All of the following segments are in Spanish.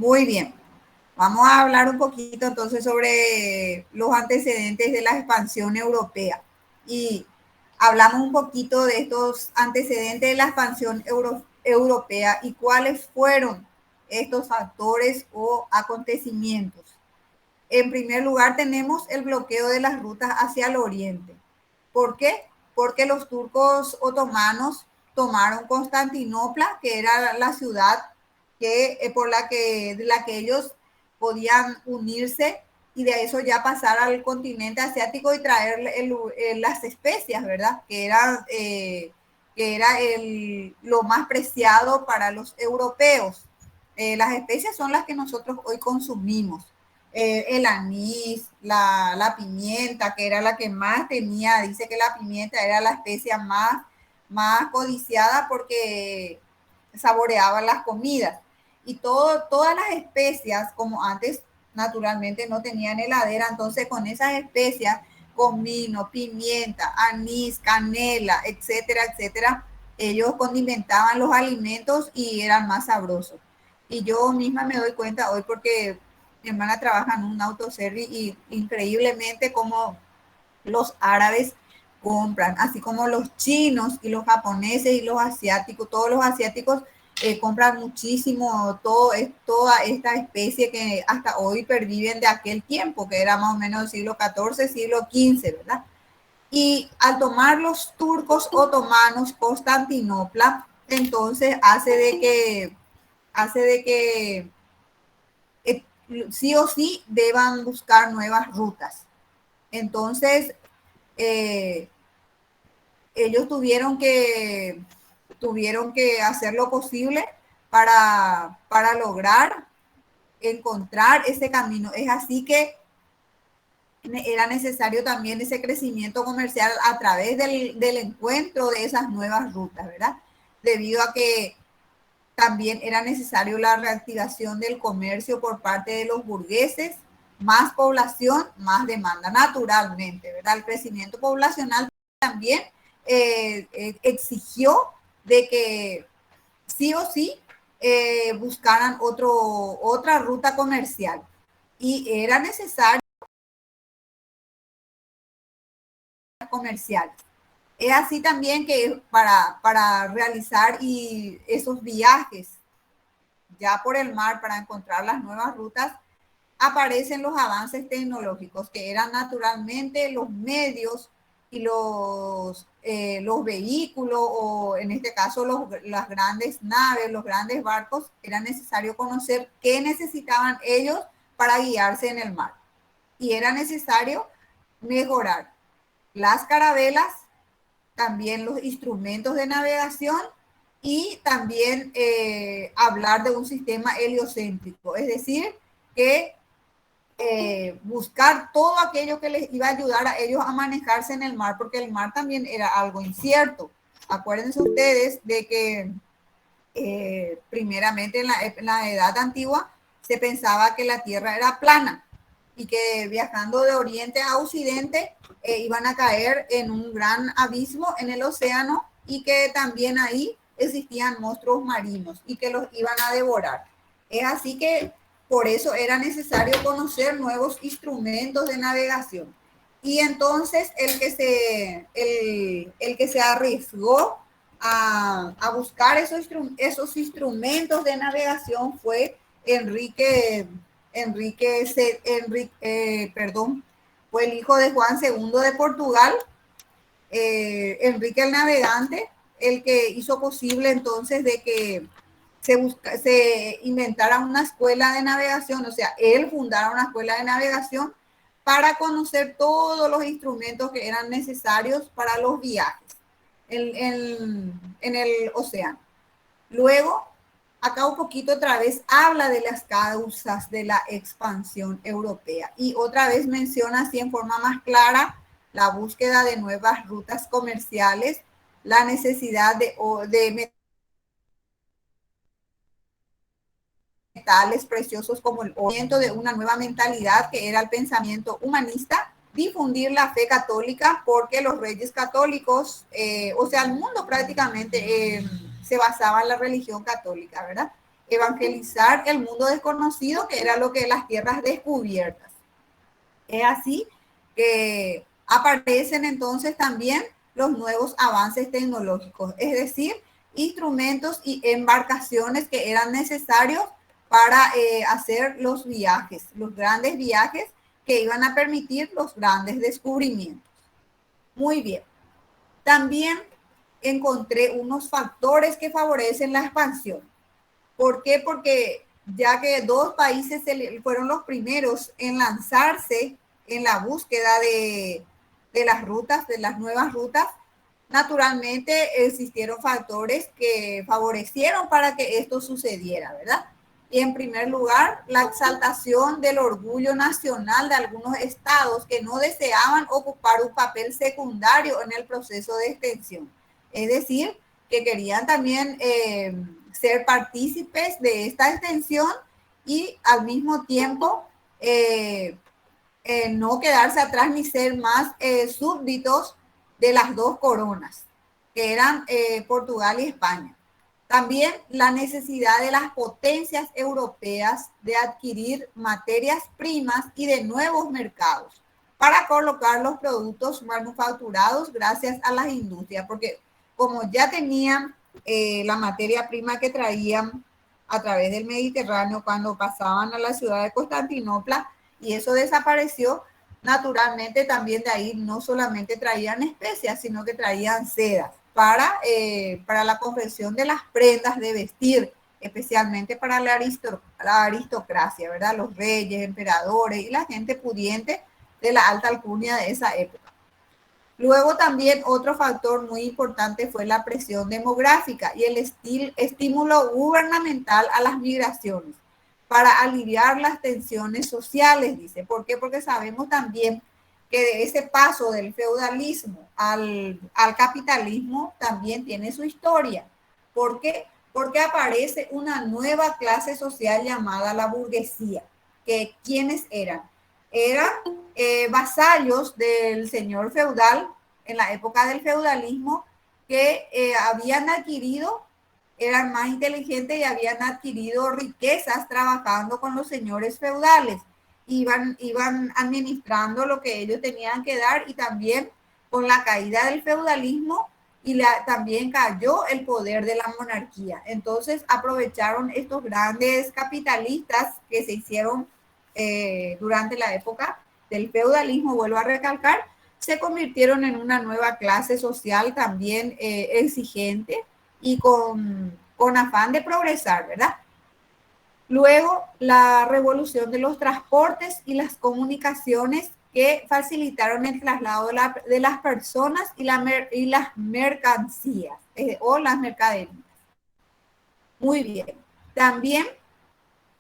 Muy bien. Vamos a hablar un poquito entonces sobre los antecedentes de la expansión europea. Y hablamos un poquito de estos antecedentes de la expansión europea y cuáles fueron estos factores o acontecimientos. En primer lugar, tenemos el bloqueo de las rutas hacia el oriente. ¿Por qué? Porque los turcos otomanos tomaron Constantinopla, que era la ciudad de la que ellos podían unirse y de eso ya pasar al continente asiático y traer las especias, ¿verdad? Que era lo más preciado para los europeos. Las especias son las que nosotros hoy consumimos. El anís, la pimienta, que era la que más tenía, dice que la pimienta era la especia más codiciada porque saboreaba las comidas. Y todas las especias, como antes naturalmente no tenían heladera, entonces con esas especias, comino, pimienta, anís, canela, etcétera, etcétera, ellos condimentaban los alimentos y eran más sabrosos. Y yo misma me doy cuenta hoy porque mi hermana trabaja en un autoservice y increíblemente como los árabes compran, así como los chinos y los japoneses y los asiáticos, todos los asiáticos compran muchísimo toda esta especie que hasta hoy perviven de aquel tiempo, que era más o menos el siglo XIV, siglo XV, ¿verdad? Y al tomar los turcos otomanos Constantinopla, entonces hace de que sí o sí deban buscar nuevas rutas. Entonces, eh, ellos tuvieron que hacer lo posible para lograr encontrar ese camino. Es así que era necesario también ese crecimiento comercial a través del encuentro de esas nuevas rutas, ¿verdad? Debido a que también era necesario la reactivación del comercio por parte de los burgueses, más población, más demanda, naturalmente, ¿verdad? El crecimiento poblacional también exigió de que sí o sí buscaran otra ruta comercial y era necesario comercial. Es así también que para realizar esos viajes ya por el mar para encontrar las nuevas rutas, aparecen los avances tecnológicos, que eran naturalmente los medios y los vehículos, o en este caso las grandes naves, los grandes barcos, era necesario conocer qué necesitaban ellos para guiarse en el mar. Y era necesario mejorar las carabelas, también los instrumentos de navegación y también hablar de un sistema heliocéntrico, es decir, que buscar todo aquello que les iba a ayudar a ellos a manejarse en el mar, porque el mar también era algo incierto. Acuérdense ustedes de que primeramente en la edad antigua se pensaba que la Tierra era plana y que viajando de oriente a occidente iban a caer en un gran abismo en el océano y que también ahí existían monstruos marinos y que los iban a devorar. Es así que por eso era necesario conocer nuevos instrumentos de navegación. Y entonces el que se arriesgó buscar esos instrumentos de navegación fue perdón, fue el hijo de Juan II de Portugal, Enrique el Navegante, el que hizo posible entonces de que se inventara una escuela de navegación, o sea, él fundara una escuela de navegación para conocer todos los instrumentos que eran necesarios para los viajes en el océano. Luego, acá un poquito otra vez habla de las causas de la expansión europea y otra vez menciona así en forma más clara la búsqueda de nuevas rutas comerciales, la necesidad de metales preciosos como el oro, de una nueva mentalidad que era el pensamiento humanista, difundir la fe católica porque los reyes católicos, o sea, el mundo prácticamente se basaba en la religión católica, ¿verdad? evangelizar el mundo desconocido, que era lo que las tierras descubiertas. Es así que aparecen entonces también los nuevos avances tecnológicos, es decir, instrumentos y embarcaciones que eran necesarios para hacer los viajes, los grandes viajes que iban a permitir los grandes descubrimientos. Muy bien. También encontré unos factores que favorecen la expansión. ¿Por qué? Porque ya que dos países fueron los primeros en lanzarse en la búsqueda de las rutas, de las nuevas rutas, naturalmente existieron factores que favorecieron para que esto sucediera, ¿verdad? Y en primer lugar, la exaltación del orgullo nacional de algunos estados que no deseaban ocupar un papel secundario en el proceso de extensión. Es decir, que querían también ser partícipes de esta extensión y al mismo tiempo no quedarse atrás ni ser más súbditos de las dos coronas, que eran Portugal y España. También la necesidad de las potencias europeas de adquirir materias primas y de nuevos mercados para colocar los productos manufacturados gracias a las industrias, porque como ya tenían la materia prima que traían a través del Mediterráneo cuando pasaban a la ciudad de Constantinopla y eso desapareció, naturalmente también de ahí no solamente traían especias, sino que traían sedas para la confección de las prendas de vestir, especialmente para la aristocracia, ¿verdad? Los reyes, emperadores y la gente pudiente de la alta alcurnia de esa época. Luego también otro factor muy importante fue la presión demográfica y el estímulo gubernamental a las migraciones para aliviar las tensiones sociales, dice. ¿Por qué? Porque sabemos también que de ese paso del feudalismo al capitalismo también tiene su historia. ¿Por qué? Porque aparece una nueva clase social llamada la burguesía. Que, ¿quiénes eran? Eran vasallos del señor feudal en la época del feudalismo que habían adquirido, eran más inteligentes y habían adquirido riquezas trabajando con los señores feudales. Iban administrando lo que ellos tenían que dar y también con la caída del feudalismo y también cayó el poder de la monarquía. Entonces aprovecharon estos grandes capitalistas que se hicieron durante la época del feudalismo, vuelvo a recalcar, se convirtieron en una nueva clase social también exigente y con afán de progresar, ¿verdad? Luego, la revolución de los transportes y las comunicaciones que facilitaron el traslado de las personas y las mercancías o las mercaderías. Muy bien. También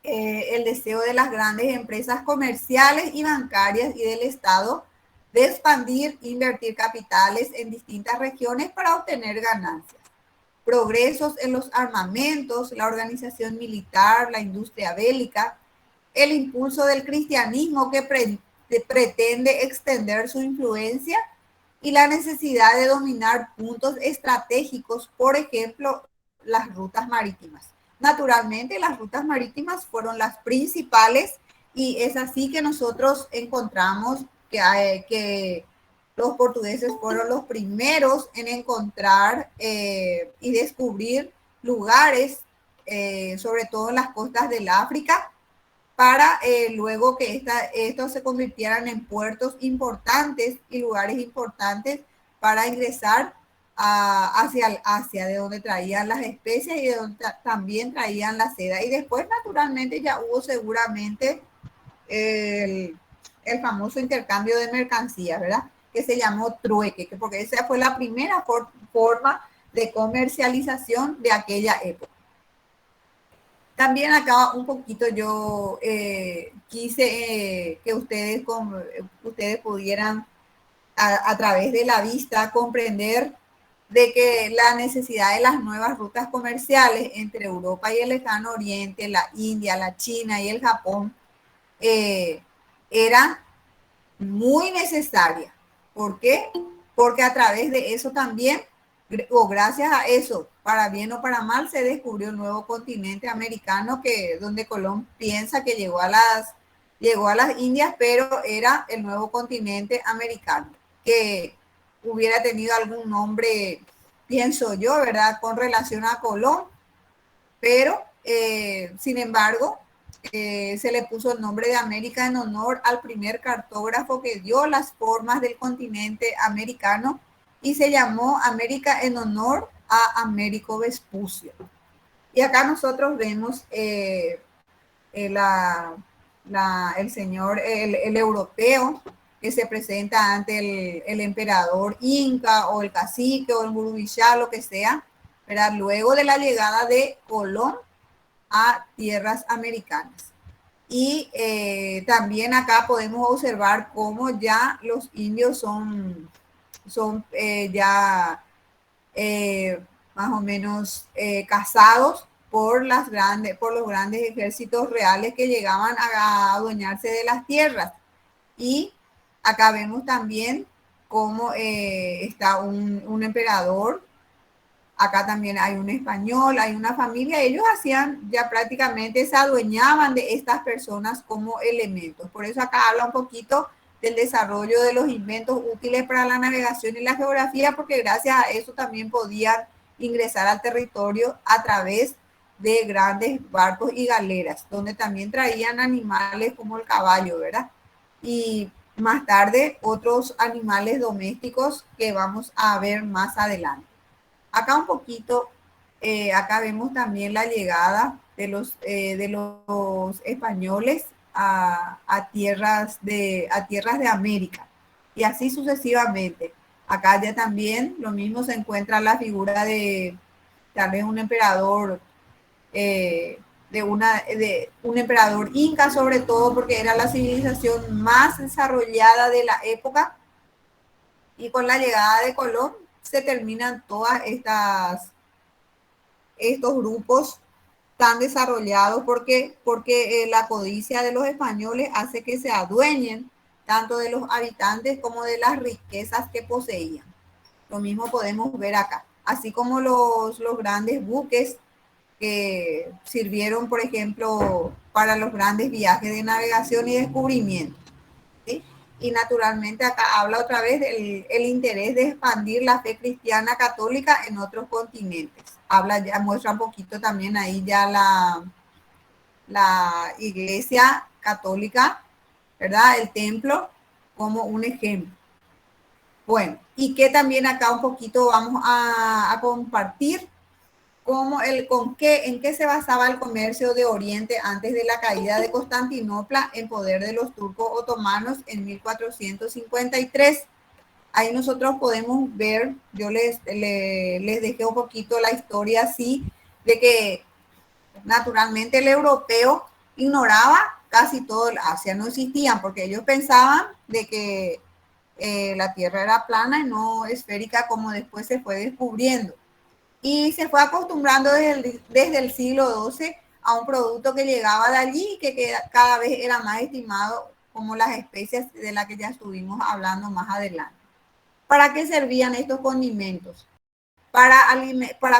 el deseo de las grandes empresas comerciales y bancarias y del Estado de expandir, invertir capitales en distintas regiones para obtener ganancias. Progresos en los armamentos, la organización militar, la industria bélica, el impulso del cristianismo que pretende extender su influencia y la necesidad de dominar puntos estratégicos, por ejemplo, las rutas marítimas. Naturalmente, las rutas marítimas fueron las principales y es así que nosotros encontramos que los portugueses fueron los primeros en encontrar y descubrir lugares, sobre todo en las costas del África, para luego que estos se convirtieran en puertos importantes y lugares importantes para ingresar hacia el Asia, de donde traían las especias y de donde también traían la seda. Y después, naturalmente, ya hubo seguramente el famoso intercambio de mercancías, ¿verdad? Que se llamó trueque, porque esa fue la primera forma de comercialización de aquella época. También acá un poquito yo quise que ustedes pudieran a través de la vista comprender de que la necesidad de las nuevas rutas comerciales entre Europa y el lejano oriente, la India, la China y el Japón, era muy necesaria. ¿Por qué? Porque a través de eso también, o gracias a eso, para bien o para mal, se descubrió el nuevo continente americano donde Colón piensa que llegó a las Indias, pero era el nuevo continente americano, que hubiera tenido algún nombre, pienso yo, ¿verdad?, con relación a Colón, pero sin embargo, se le puso el nombre de América en honor al primer cartógrafo que dio las formas del continente americano y se llamó América en honor a Américo Vespucio. Y acá nosotros vemos el señor, el europeo que se presenta ante el emperador inca o el cacique o el gurubishá, lo que sea, ¿verdad?, luego de la llegada de Colón a tierras americanas. Y también acá podemos observar cómo ya los indios son ya más o menos cazados por los grandes ejércitos reales que llegaban a adueñarse de las tierras. Y acá vemos también cómo está un emperador. Acá también hay un español, hay una familia. Ellos hacían ya prácticamente, se adueñaban de estas personas como elementos. Por eso acá habla un poquito del desarrollo de los inventos útiles para la navegación y la geografía, porque gracias a eso también podían ingresar al territorio a través de grandes barcos y galeras, donde también traían animales como el caballo, ¿verdad? Y más tarde otros animales domésticos que vamos a ver más adelante. Acá un poquito, acá vemos también la llegada de los españoles a tierras de América y así sucesivamente. Acá ya también lo mismo se encuentra la figura de tal vez un emperador, eh, de un emperador inca, sobre todo porque era la civilización más desarrollada de la época, y con la llegada de Colón se terminan estos grupos tan desarrollados porque la codicia de los españoles hace que se adueñen tanto de los habitantes como de las riquezas que poseían. Lo mismo podemos ver acá, así como los grandes buques que sirvieron, por ejemplo, para los grandes viajes de navegación y descubrimiento, ¿sí? Y naturalmente acá habla otra vez el interés de expandir la fe cristiana católica en otros continentes. Habla ya, muestra un poquito también ahí ya la iglesia católica, ¿verdad? El templo como un ejemplo. Bueno, y que también acá un poquito vamos a compartir en qué se basaba el comercio de Oriente antes de la caída de Constantinopla en poder de los turcos otomanos en 1453. Ahí nosotros podemos ver, yo les dejé un poquito la historia así, de que naturalmente el europeo ignoraba casi todo el Asia, no existían, porque ellos pensaban de que la Tierra era plana y no esférica como después se fue descubriendo. Y se fue acostumbrando desde el siglo XII a un producto que llegaba de allí y que cada vez era más estimado, como las especias de las que ya estuvimos hablando más adelante. ¿Para qué servían estos condimentos? Para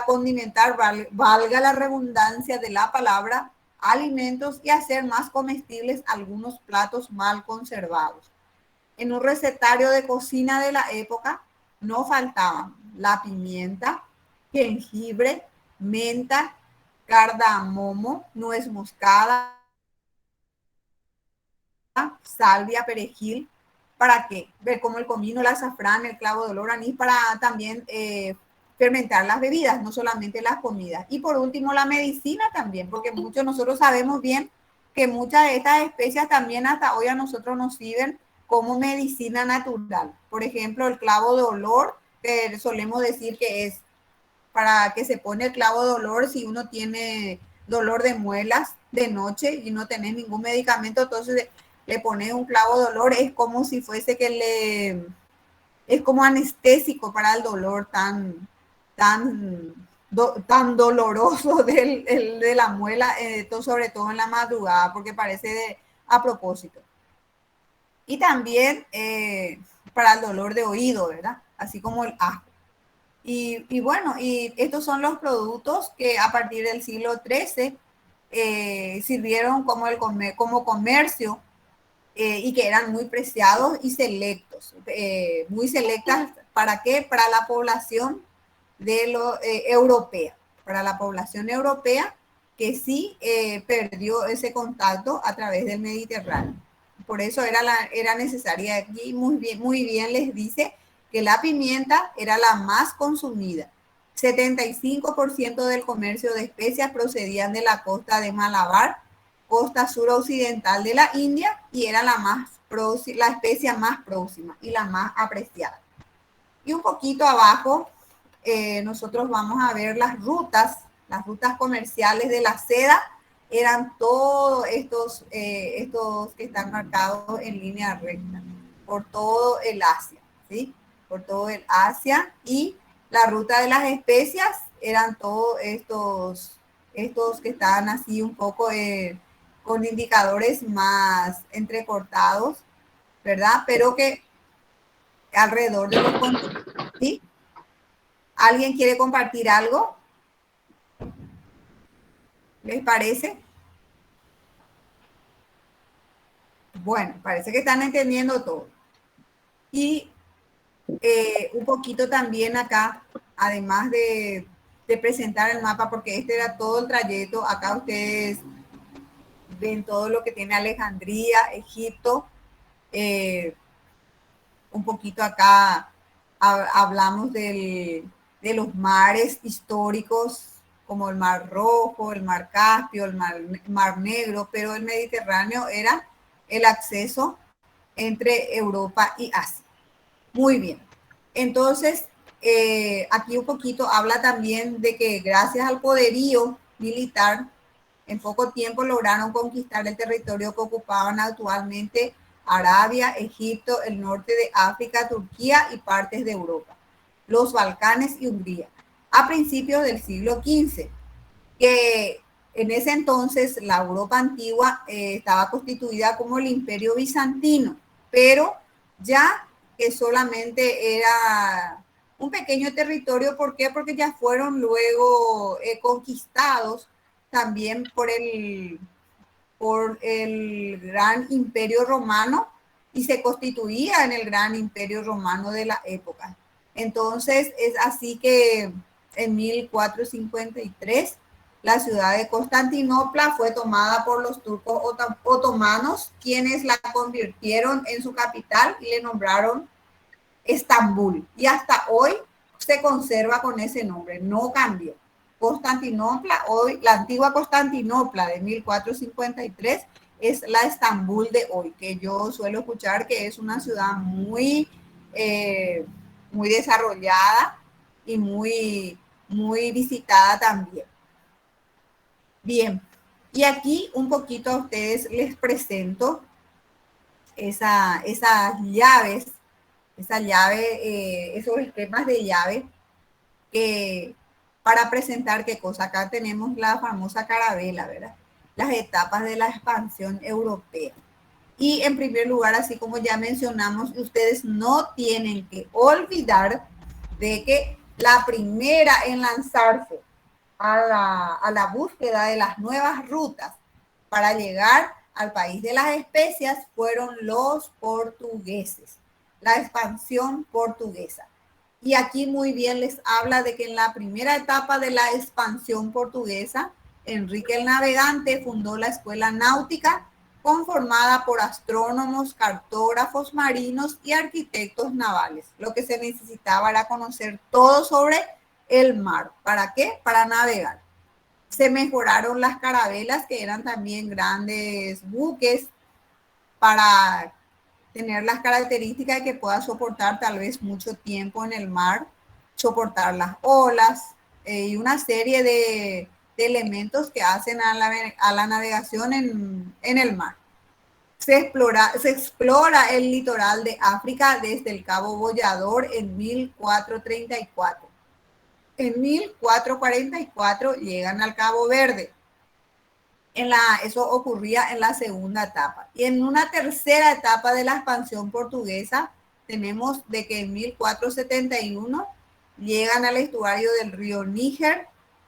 condimentar, valga la redundancia de la palabra, alimentos y hacer más comestibles algunos platos mal conservados. En un recetario de cocina de la época no faltaban la pimienta, jengibre, menta, cardamomo, nuez moscada, salvia, perejil. ¿Para qué? Ver como el comino, el azafrán, el clavo de olor, anís, para también fermentar las bebidas, no solamente las comidas. Y por último, la medicina también, porque muchos nosotros sabemos bien que muchas de estas especias también hasta hoy a nosotros nos sirven como medicina natural. Por ejemplo, el clavo de olor, que solemos decir que es para que se pone el clavo de olor si uno tiene dolor de muelas de noche y no tenés ningún medicamento, entonces le pones un clavo de olor, es como si fuese es como anestésico para el dolor tan doloroso de la muela, sobre todo en la madrugada, porque parece a propósito. Y también para el dolor de oído, ¿verdad? Así como el ajo. Y bueno, y estos son los productos que a partir del siglo XIII sirvieron como, como comercio y que eran muy preciados y selectos. Muy selectas, ¿para qué? Para la población de europea, para la población europea que sí perdió ese contacto a través del Mediterráneo. Por eso era necesaria aquí, muy bien les dice que la pimienta era la más consumida. 75% del comercio de especias procedían de la costa de Malabar, costa suroccidental de la India, y era la especia más próxima y la más apreciada. Y un poquito abajo, nosotros vamos a ver las rutas comerciales de la seda. Eran todos estos que están marcados en línea recta por todo el Asia, ¿sí? Por todo el Asia. Y la ruta de las especias eran todos estos que estaban así un poco con indicadores más entrecortados, ¿verdad? Pero que alrededor de los continentes, ¿sí? ¿Alguien quiere compartir algo? ¿Les parece? Bueno, parece que están entendiendo todo. Y un poquito también acá, además de presentar el mapa, porque este era todo el trayecto, acá ustedes ven todo lo que tiene Alejandría, Egipto, un poquito acá hablamos de los mares históricos como el Mar Rojo, el Mar Caspio, el Mar Negro, pero el Mediterráneo era el acceso entre Europa y Asia. Muy bien. Entonces, aquí un poquito habla también de que gracias al poderío militar, en poco tiempo lograron conquistar el territorio que ocupaban actualmente Arabia, Egipto, el norte de África, Turquía y partes de Europa, los Balcanes y Hungría, a principios del siglo XV, que en ese entonces la Europa antigua estaba constituida como el Imperio Bizantino, pero ya que solamente era un pequeño territorio. ¿Por qué? Porque ya fueron luego conquistados también por el gran imperio romano y se constituía en el gran imperio romano de la época. Entonces es así que en 1453 la ciudad de Constantinopla fue tomada por los turcos otomanos, quienes la convirtieron en su capital y le nombraron Estambul. Y hasta hoy se conserva con ese nombre, no cambió. Constantinopla, hoy la antigua Constantinopla de 1453 es la Estambul de hoy, que yo suelo escuchar que es una ciudad muy desarrollada y muy visitada también. Bien, y aquí un poquito a ustedes les presento esas llaves, esos esquemas de llave que para presentar qué cosa. Acá tenemos la famosa carabela, ¿verdad? Las etapas de la expansión europea. Y en primer lugar, así como ya mencionamos, ustedes no tienen que olvidar de que la primera en lanzarse a la búsqueda de las nuevas rutas para llegar al país de las especias fueron los portugueses, la expansión portuguesa. Y aquí muy bien les habla de que en la primera etapa de la expansión portuguesa, Enrique el Navegante fundó la escuela náutica conformada por astrónomos, cartógrafos marinos y arquitectos navales. Lo que se necesitaba era conocer todo sobre el mar. ¿Para qué? Para navegar. Se mejoraron las carabelas, que eran también grandes buques para tener las características de que pueda soportar tal vez mucho tiempo en el mar, soportar las olas y una serie de elementos que hacen a la navegación en el mar. Se explora el litoral de África desde el Cabo Bollador en 1434. En 1444 llegan al Cabo Verde. Eso ocurría en la segunda etapa. Y en una tercera etapa de la expansión portuguesa, tenemos de que en 1471 llegan al estuario del río Níger.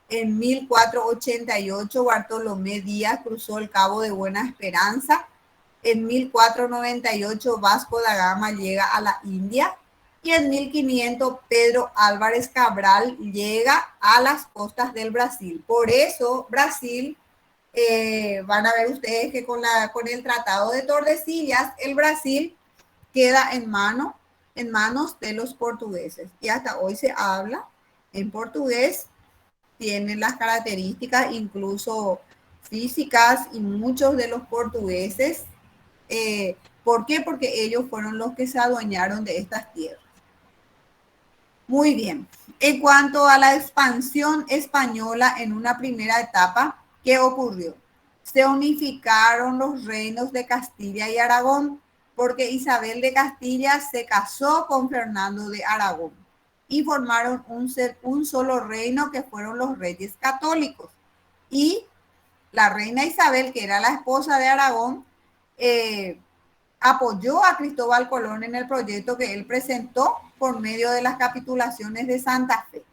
En 1488, Bartolomé Díaz cruzó el Cabo de Buena Esperanza. En 1498, Vasco da Gama llega a la India. Y en 1500, Pedro Álvarez Cabral llega a las costas del Brasil. Por eso, Brasil, van a ver ustedes que con el Tratado de Tordesillas, el Brasil queda en manos de los portugueses. Y hasta hoy se habla en portugués, tienen las características incluso físicas y muchos de los portugueses. ¿Por qué? Porque ellos fueron los que se adueñaron de estas tierras. Muy bien. En cuanto a la expansión española en una primera etapa, ¿qué ocurrió? Se unificaron los reinos de Castilla y Aragón, porque Isabel de Castilla se casó con Fernando de Aragón y formaron un solo reino, que fueron los reyes católicos. Y la reina Isabel, que era la esposa de Aragón, apoyó a Cristóbal Colón en el proyecto que él presentó por medio de las capitulaciones de Santa Fe.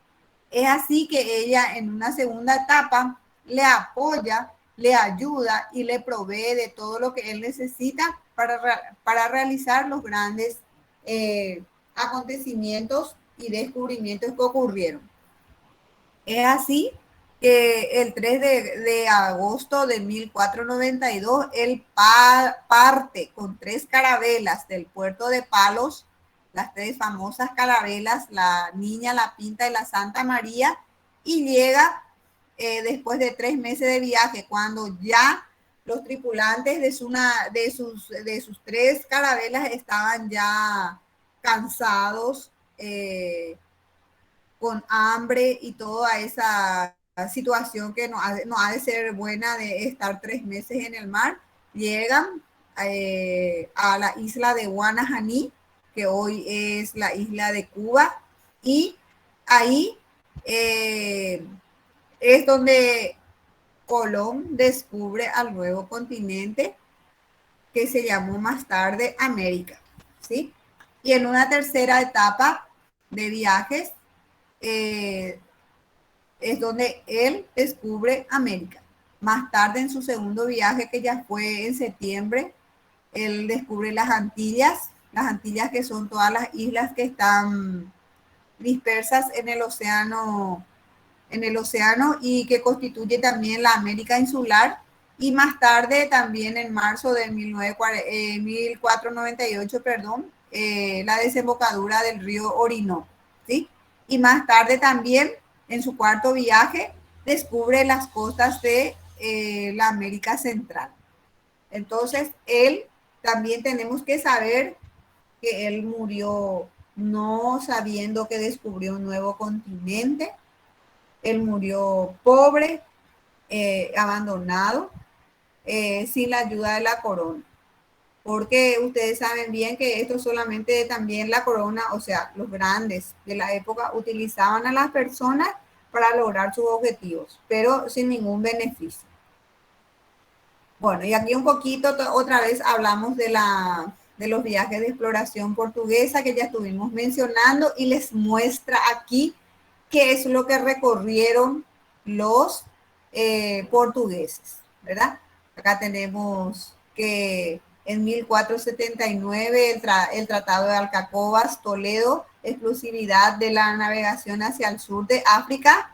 Es así que ella en una segunda etapa le apoya, le ayuda y le provee de todo lo que él necesita para realizar los grandes acontecimientos y descubrimientos que ocurrieron. Es así que el 3 de agosto de 1492, él parte con 3 carabelas del puerto de Palos, las 3 famosas carabelas, la Niña, la Pinta y la Santa María, y llega después de 3 meses de viaje, cuando ya los tripulantes de sus 3 carabelas estaban ya cansados, con hambre y toda esa situación que no ha de ser buena de estar 3 meses en el mar. Llegan a la isla de Guanajaní, que hoy es la isla de Cuba, y ahí es donde Colón descubre al nuevo continente, que se llamó más tarde América, ¿sí? Y en una tercera etapa de viajes, es donde él descubre América. Más tarde, en su segundo viaje, que ya fue en septiembre, él descubre las Antillas que son todas las islas que están dispersas en el océano y que constituye también la América insular. Y más tarde, también en marzo de 1498, perdón, la desembocadura del río Orinoco, ¿sí? Y más tarde también, en su cuarto viaje, descubre las costas de la América Central. Entonces, él también tenemos que saber que él murió no sabiendo que descubrió un nuevo continente. Él murió pobre, abandonado, sin la ayuda de la corona. Porque ustedes saben bien que esto solamente también la corona, o sea, los grandes de la época utilizaban a las personas para lograr sus objetivos, pero sin ningún beneficio. Bueno, y aquí un poquito otra vez hablamos de los viajes de exploración portuguesa que ya estuvimos mencionando, y les muestra aquí qué es lo que recorrieron los portugueses, ¿verdad? Acá tenemos que en 1479 el Tratado de Alcacobas, Toledo, exclusividad de la navegación hacia el sur de África.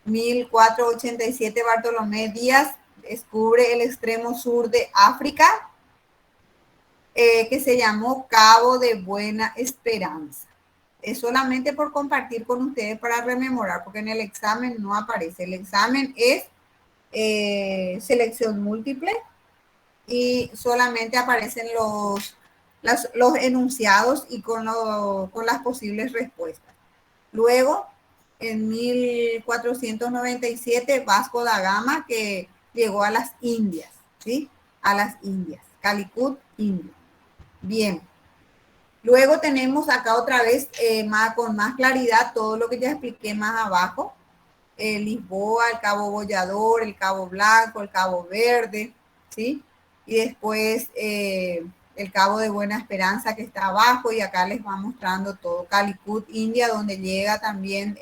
1487, Bartolomé Díaz descubre el extremo sur de África, que se llamó Cabo de Buena Esperanza. Es solamente por compartir con ustedes para rememorar, porque en el examen no aparece. El examen es selección múltiple y solamente aparecen los enunciados y con las posibles respuestas. Luego, en 1497, Vasco da Gama, que llegó a las Indias, ¿sí? A las Indias, Calicut, India. Bien. Luego tenemos acá otra vez con más claridad todo lo que ya expliqué más abajo. Lisboa, el Cabo Bollador, el Cabo Blanco, el Cabo Verde, ¿sí? Y después el Cabo de Buena Esperanza que está abajo y acá les va mostrando todo Calicut, India, donde llega también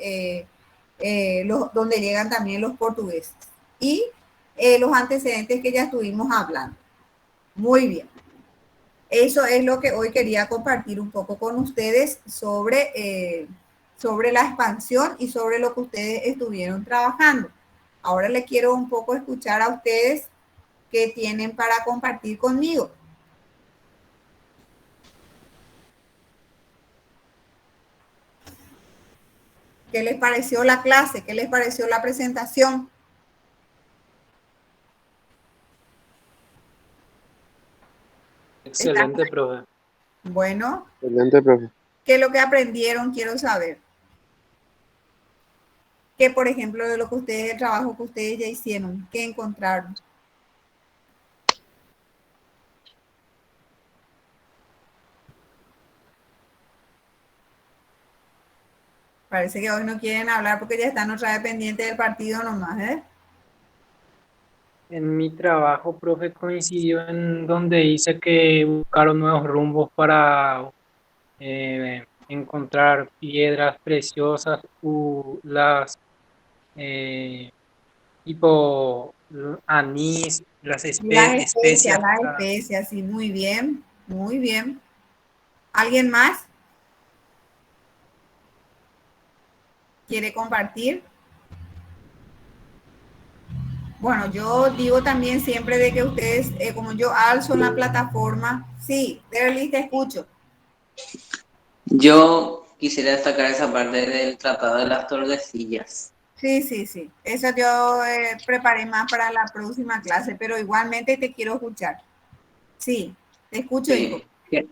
donde llegan también los portugueses y los antecedentes que ya estuvimos hablando. Muy bien. Eso es lo que hoy quería compartir un poco con ustedes sobre la expansión y sobre lo que ustedes estuvieron trabajando. Ahora le quiero un poco escuchar a ustedes qué tienen para compartir conmigo. ¿Qué les pareció la clase? ¿Qué les pareció la presentación? Excelente, profe. Bueno, Excelente, profe. ¿qué es lo que aprendieron? Quiero saber. ¿Qué, por ejemplo, de lo que ustedes, el trabajo que ustedes ya hicieron, qué encontraron? Parece que hoy no quieren hablar porque ya están otra vez pendientes del partido nomás, ¿eh? En mi trabajo, profe, coincidió en donde dice que buscaron nuevos rumbos para encontrar piedras preciosas u las tipo anís, las especias Las para especias, sí, muy bien, muy bien. ¿Alguien más quiere compartir? Bueno, yo digo también siempre de que ustedes, como yo alzo en la plataforma, sí, Derly, te escucho. Yo quisiera destacar esa parte del Tratado de las Tordesillas. Sí, sí, sí. Eso yo preparé más para la próxima clase, pero igualmente te quiero escuchar. Sí, te escucho, hijo. Sí, que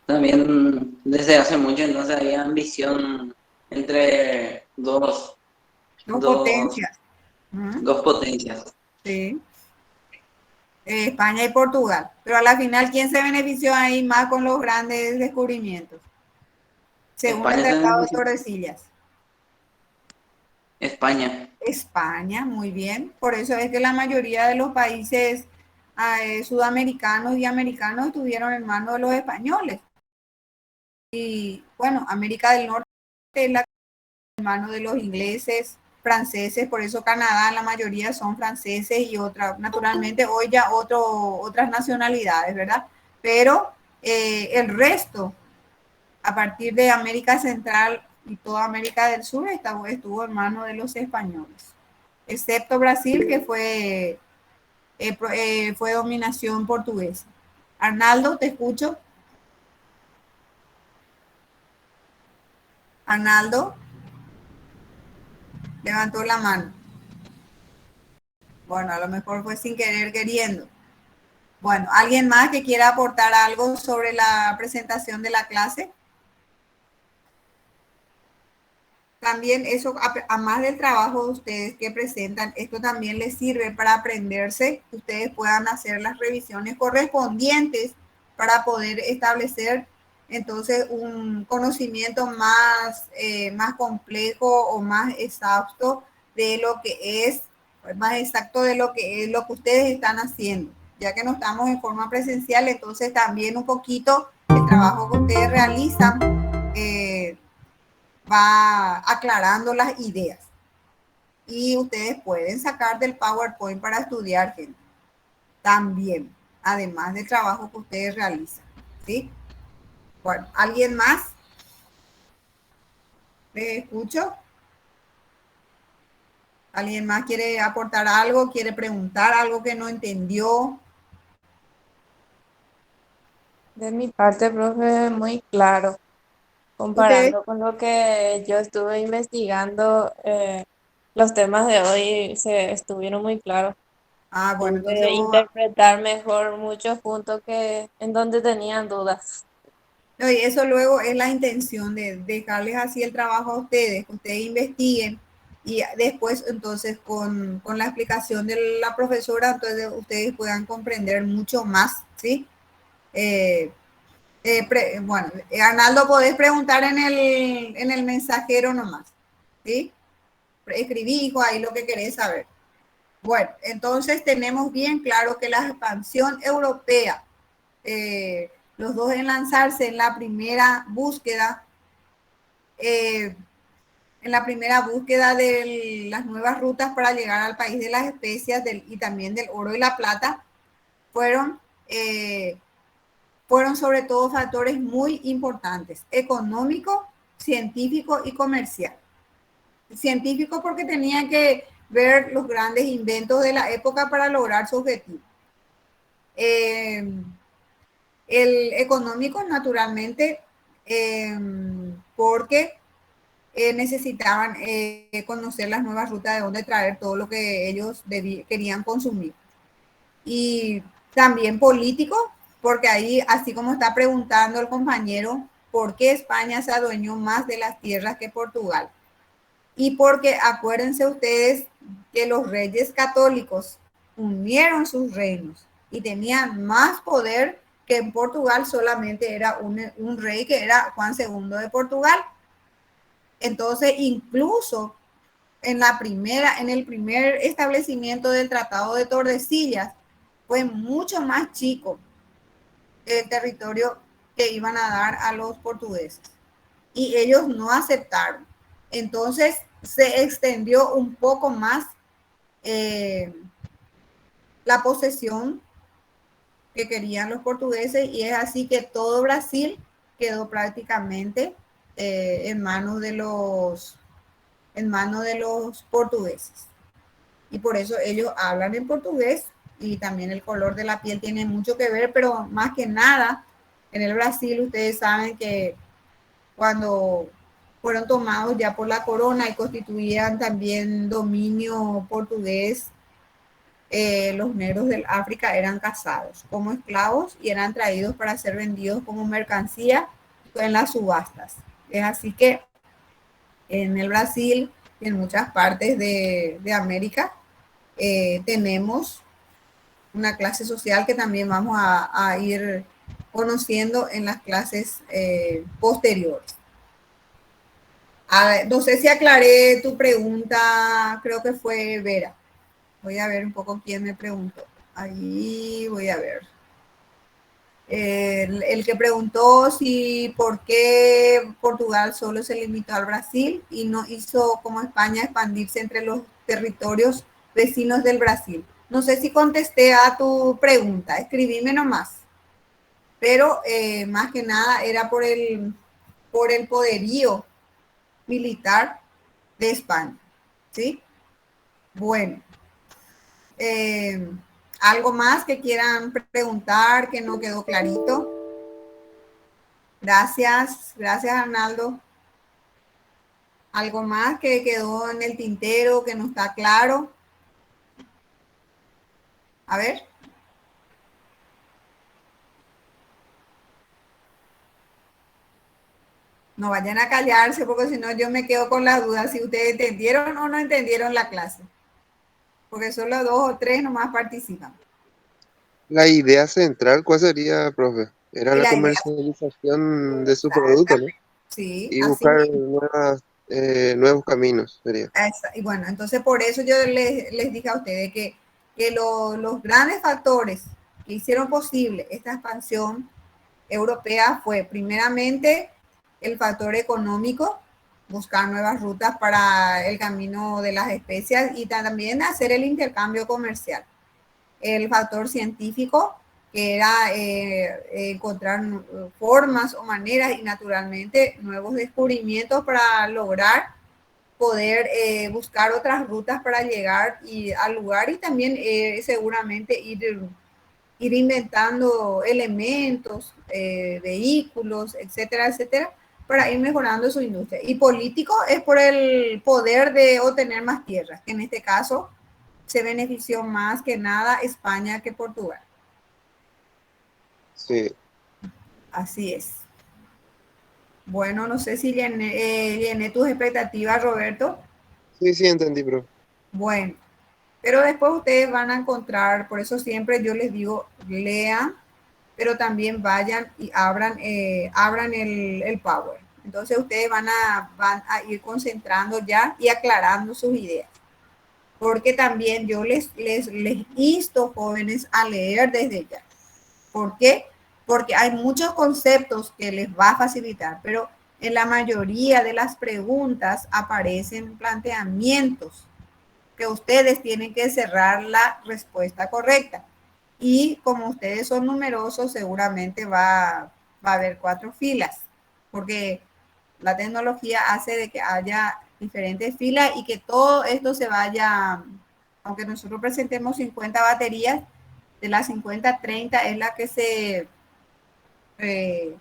también desde hace mucho entonces había ambición entre Dos dos, potencias. Ujú. dos potencias. Sí. España y Portugal. Pero a la final, ¿quién se benefició ahí más con los grandes descubrimientos? Según el España se Tratado de benefició. Tordesillas. España. España, muy bien. Por eso es que la mayoría de los países sudamericanos y americanos estuvieron en manos de los españoles. Y bueno, América del Norte es la en manos de los ingleses, franceses, por eso Canadá la mayoría son franceses y otras, naturalmente hoy ya otras nacionalidades, ¿verdad? Pero el resto, a partir de América Central y toda América del Sur, estuvo en manos de los españoles, excepto Brasil, que fue dominación portuguesa. Arnaldo, te escucho. Arnaldo levantó la mano. Bueno, a lo mejor fue sin querer queriendo. Bueno, ¿alguien más que quiera aportar algo sobre la presentación de la clase? También eso, a más del trabajo de ustedes que presentan, esto también les sirve para aprenderse, que ustedes puedan hacer las revisiones correspondientes para poder establecer entonces un conocimiento más complejo o más exhausto de lo que es, más exacto de lo que es lo que ustedes están haciendo. Ya que no estamos en forma presencial, entonces también un poquito el trabajo que ustedes realizan va aclarando las ideas. Y ustedes pueden sacar del PowerPoint para estudiar, gente, también, además del trabajo que ustedes realizan. ¿Sí? Bueno, ¿alguien más? ¿Les escucho? ¿Alguien más quiere aportar algo? ¿Quiere preguntar algo que no entendió? De mi parte, profe, muy claro. Ustedes, Comparando con lo que yo estuve investigando, los temas de hoy se estuvieron muy claros. bueno, entonces Pude interpretar mejor muchos puntos que en donde tenían dudas. no, y eso luego es la intención de dejarles así el trabajo a ustedes, que ustedes investiguen y después entonces con la explicación de la profesora, entonces ustedes puedan comprender mucho más, ¿sí? Eh, bueno, Arnaldo, podés preguntar en el mensajero nomás, ¿sí? Escribí, hijo, ahí lo que querés saber. Bueno, entonces tenemos bien claro que la expansión europea los dos en lanzarse en la primera búsqueda, de las nuevas rutas para llegar al país de las especias y también del oro y la plata, fueron sobre todo factores muy importantes: económico, científico y comercial. Científico porque tenían que ver los grandes inventos de la época para lograr su objetivo. El económico, naturalmente, porque necesitaban conocer las nuevas rutas de dónde traer todo lo que ellos querían consumir. Y también político, porque ahí, así como está preguntando el compañero, ¿por qué España se adueñó más de las tierras que Portugal? Y porque acuérdense ustedes que los reyes católicos unieron sus reinos y tenían más poder, que en Portugal solamente era un rey, que era Juan II de Portugal. Entonces, incluso en el primer establecimiento del Tratado de Tordesillas, fue mucho más chico el territorio que iban a dar a los portugueses, y ellos no aceptaron. Entonces se extendió un poco más la posesión que querían los portugueses, y es así que todo Brasil quedó prácticamente en manos de los portugueses. Y por eso ellos hablan en portugués, y también el color de la piel tiene mucho que ver, pero más que nada en el Brasil ustedes saben que cuando fueron tomados ya por la corona y constituían también dominio portugués, los negros del África eran cazados como esclavos y eran traídos para ser vendidos como mercancía en las subastas. Es así que en el Brasil y en muchas partes de América tenemos una clase social que también vamos a ir conociendo en las clases posteriores. A ver, no sé si aclaré tu pregunta, creo que fue Vera. Voy a ver un poco quién me preguntó. Ahí voy a ver. El que preguntó si por qué Portugal solo se limitó al Brasil y no hizo como España expandirse entre los territorios vecinos del Brasil. No sé si contesté a tu pregunta, escribime nomás. Pero más que nada era por el poderío militar de España, ¿sí? Bueno, ¿algo más que quieran preguntar que no quedó clarito? Gracias Arnaldo. ¿Algo más que quedó en el tintero que no está claro? A ver. No vayan a callarse, porque si no yo me quedo con las dudas si ustedes entendieron o no entendieron la clase. Porque solo 2 o 3 nomás participan. La idea central, ¿cuál sería, profe? Era Y la la idea, comercialización de su producto, ¿no? sí, Y así buscar mismo. nuevos caminos, sería. Y bueno, entonces por eso yo les dije a ustedes que los grandes factores que hicieron posible esta expansión europea fue primeramente el factor económico, buscar nuevas rutas para el camino de las especias y también hacer el intercambio comercial. El factor científico, que era encontrar formas o maneras y naturalmente nuevos descubrimientos para lograr poder buscar otras rutas para llegar al lugar, y también seguramente ir inventando elementos, vehículos, etcétera, etcétera, para ir mejorando su industria. Y político es por el poder de obtener más tierras, que en este caso se benefició más que nada España que Portugal. Sí. Así es. Bueno, no sé si llené tus expectativas, Roberto. Sí, entendí, profe. Bueno, pero después ustedes van a encontrar, por eso siempre yo les digo, lean, pero también vayan y abran el Power. Entonces ustedes van a ir concentrando ya y aclarando sus ideas. Porque también yo les insto, jóvenes, a leer desde ya. ¿Por qué? porque hay muchos conceptos que les va a facilitar, pero en la mayoría de las preguntas aparecen planteamientos que ustedes tienen que cerrar la respuesta correcta. Y como ustedes son numerosos, seguramente va a haber 4 filas, porque la tecnología hace de que haya diferentes filas y que todo esto se vaya, aunque nosotros presentemos 50 baterías, de las 50, 30 es la que eh,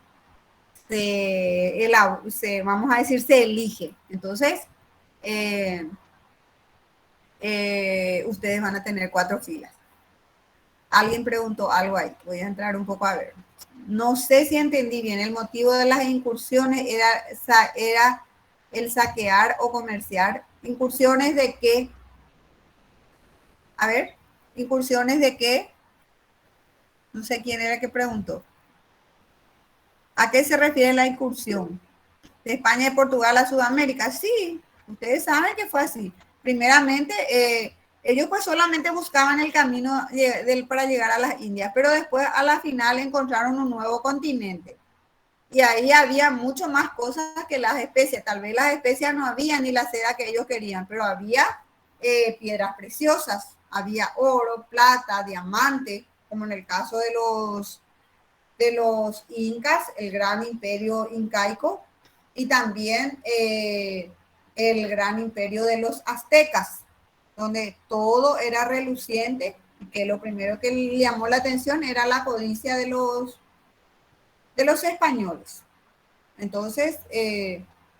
vamos a decir, se elige. Entonces, ustedes van a tener 4 filas. Alguien preguntó algo ahí, voy a entrar un poco a ver. No sé si entendí bien, el motivo de las incursiones era el saquear o comerciar. ¿Incursiones de qué? A ver, ¿incursiones de qué? No sé quién era que preguntó. ¿A qué se refiere la incursión? ¿De España y Portugal a Sudamérica? Sí, ustedes saben que fue así. Primeramente, ellos pues solamente buscaban el camino para llegar a las Indias, pero después a la final encontraron un nuevo continente. Y ahí había mucho más cosas que las especias. Tal vez las especias no había ni la seda que ellos querían, pero había piedras preciosas, había oro, plata, diamante, como en el caso de los incas, el gran imperio incaico, y también el gran imperio de los aztecas, donde todo era reluciente, que lo primero que le llamó la atención era la codicia de los españoles. Entonces,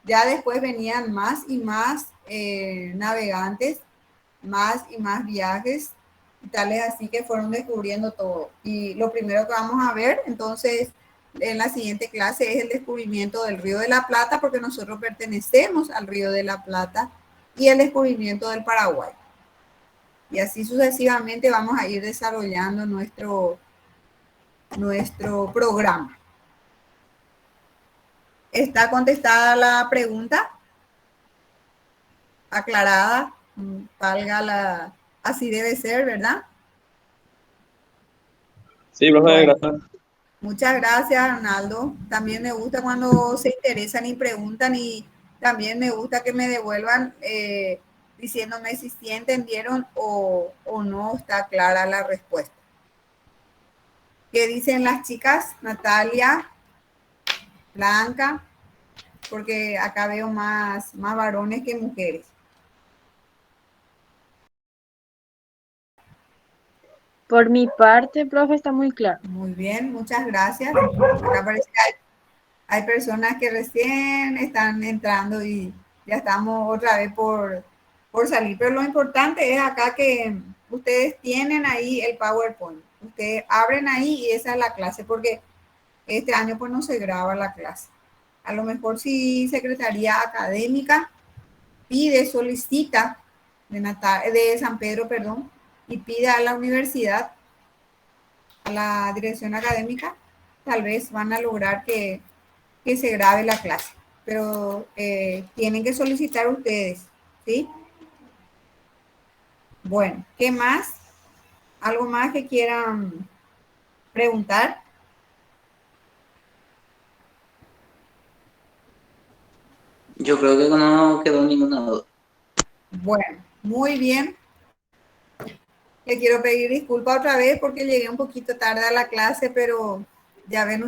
ya después venían más y más navegantes, más y más viajes, y tales así que fueron descubriendo todo. Y lo primero que vamos a ver, entonces, en la siguiente clase es el descubrimiento del Río de la Plata, porque nosotros pertenecemos al Río de la Plata, y el descubrimiento del Paraguay. Y así sucesivamente vamos a ir desarrollando nuestro programa. ¿Está contestada la pregunta? Aclarada, valga así debe ser, ¿verdad? Sí, profe, Bueno, gracias. muchas gracias, Arnaldo. También me gusta cuando se interesan y preguntan, y también me gusta que me devuelvan diciéndome si sí entendieron o no está clara la respuesta. ¿Qué dicen las chicas? Natalia, Blanca, porque acá veo más varones que mujeres. Por mi parte, profe, está muy claro. Muy bien, muchas gracias. Acá parece que hay personas que recién están entrando y ya estamos otra vez por salir. Pero lo importante es acá que ustedes tienen ahí el PowerPoint. Ustedes abren ahí y esa es la clase, porque este año pues no se graba la clase. A lo mejor si Secretaría Académica pide, solicita de San Pedro, perdón, y pide a la universidad, a la dirección académica, tal vez van a lograr que se grabe la clase, pero tienen que solicitar ustedes, ¿sí? Bueno, ¿qué más? ¿Algo más que quieran preguntar? Yo creo que no quedó ninguna duda. Bueno, muy bien. Le quiero pedir disculpas otra vez porque llegué un poquito tarde a la clase, pero ya ven